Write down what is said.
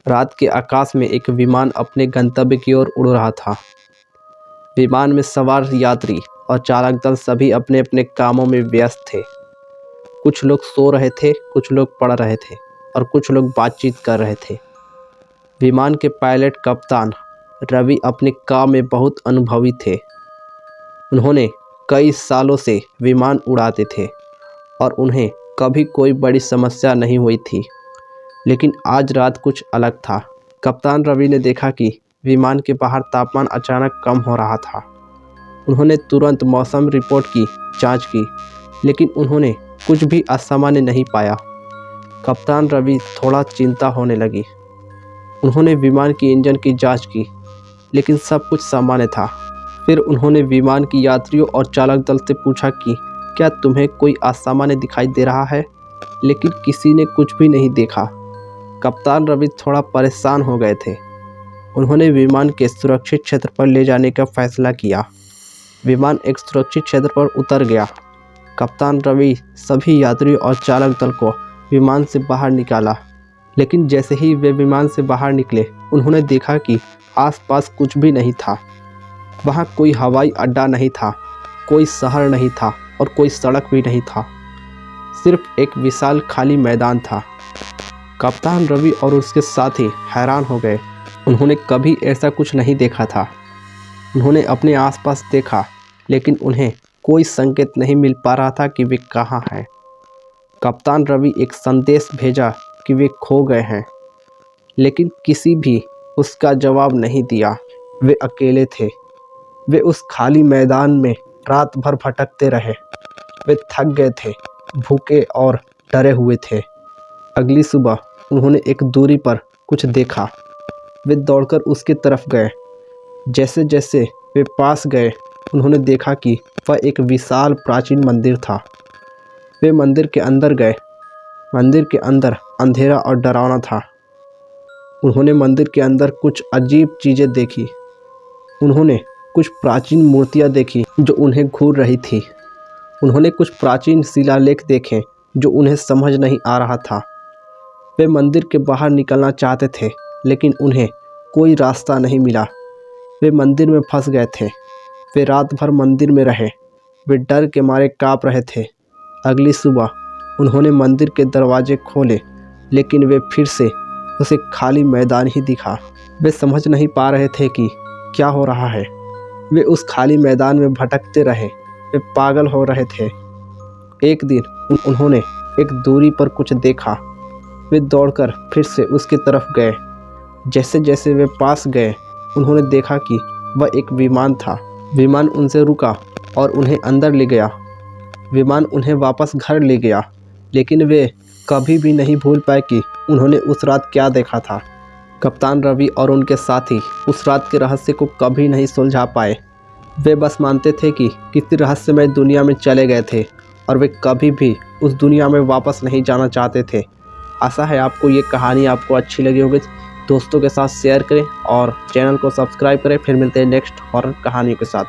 रात के आकाश में एक विमान अपने गंतव्य की ओर उड़ रहा था। विमान में सवार यात्री और चालक दल सभी अपने अपने कामों में व्यस्त थे। कुछ लोग सो रहे थे, कुछ लोग पढ़ रहे थे और कुछ लोग बातचीत कर रहे थे। विमान के पायलट कप्तान रवि अपने काम में बहुत अनुभवी थे। उन्होंने कई सालों से विमान उड़ाते थे और उन्हें कभी कोई बड़ी समस्या नहीं हुई थी। लेकिन आज रात कुछ अलग था। कप्तान रवि ने देखा कि विमान के बाहर तापमान अचानक कम हो रहा था। उन्होंने तुरंत मौसम रिपोर्ट की जांच की, लेकिन उन्होंने कुछ भी असामान्य नहीं पाया। कप्तान रवि थोड़ा चिंता होने लगी। उन्होंने विमान की इंजन की जांच की, लेकिन सब कुछ सामान्य था। फिर उन्होंने विमान की यात्रियों और चालक दल से पूछा कि क्या तुम्हें कोई असामान्य दिखाई दे रहा है, लेकिन किसी ने कुछ भी नहीं देखा। कप्तान रवि थोड़ा परेशान हो गए थे। उन्होंने विमान के सुरक्षित क्षेत्र पर ले जाने का फैसला किया। विमान एक सुरक्षित क्षेत्र पर उतर गया। कप्तान रवि सभी यात्रियों और चालक दल को विमान से बाहर निकाला, लेकिन जैसे ही वे विमान से बाहर निकले, उन्होंने देखा कि आसपास कुछ भी नहीं था। वहाँ कोई हवाई अड्डा नहीं था, कोई शहर नहीं था और कोई सड़क भी नहीं था। सिर्फ एक विशाल खाली मैदान था। कप्तान रवि और उसके साथी हैरान हो गए। उन्होंने कभी ऐसा कुछ नहीं देखा था। उन्होंने अपने आसपास देखा, लेकिन उन्हें कोई संकेत नहीं मिल पा रहा था कि वे कहाँ हैं। कप्तान रवि एक संदेश भेजा कि वे खो गए हैं, लेकिन किसी भी उसका जवाब नहीं दिया। वे अकेले थे। वे उस खाली मैदान में रात भर भटकते रहे। वे थक गए थे, भूखे और डरे हुए थे। अगली सुबह उन्होंने एक दूरी पर कुछ देखा। वे दौड़कर उसकी तरफ गए। जैसे जैसे वे पास गए, उन्होंने देखा कि वह एक विशाल प्राचीन मंदिर था। वे मंदिर के अंदर गए। मंदिर के अंदर अंधेरा और डरावना था। उन्होंने मंदिर के अंदर कुछ अजीब चीज़ें देखी। उन्होंने कुछ प्राचीन मूर्तियाँ देखी जो उन्हें घूर रही थी। उन्होंने कुछ प्राचीन शिलालेख देखे जो उन्हें समझ नहीं आ रहा था। वे मंदिर के बाहर निकलना चाहते थे, लेकिन उन्हें कोई रास्ता नहीं मिला। वे मंदिर में फंस गए थे। वे रात भर मंदिर में रहे। वे डर के मारे काँप रहे थे। अगली सुबह उन्होंने मंदिर के दरवाजे खोले, लेकिन वे फिर से उसे खाली मैदान ही दिखा। वे समझ नहीं पा रहे थे कि क्या हो रहा है। वे उस खाली मैदान में भटकते रहे। वे पागल हो रहे थे। एक दिन उन्होंने एक दूरी पर कुछ देखा। वे दौड़कर फिर से उसकी तरफ गए। जैसे जैसे वे पास गए, उन्होंने देखा कि वह एक विमान था। विमान उनसे रुका और उन्हें अंदर ले गया। विमान उन्हें वापस घर ले गया, लेकिन वे कभी भी नहीं भूल पाए कि उन्होंने उस रात क्या देखा था। कप्तान रवि और उनके साथी उस रात के रहस्य को कभी नहीं सुलझा पाए। वे बस मानते थे कि किसी रहस्यमय दुनिया में चले गए थे और वे कभी भी उस दुनिया में वापस नहीं जाना चाहते थे। आशा है आपको ये कहानी आपको अच्छी लगी होगी। दोस्तों के साथ शेयर करें और चैनल को सब्सक्राइब करें। फिर मिलते हैं नेक्स्ट हॉरर कहानियों के साथ।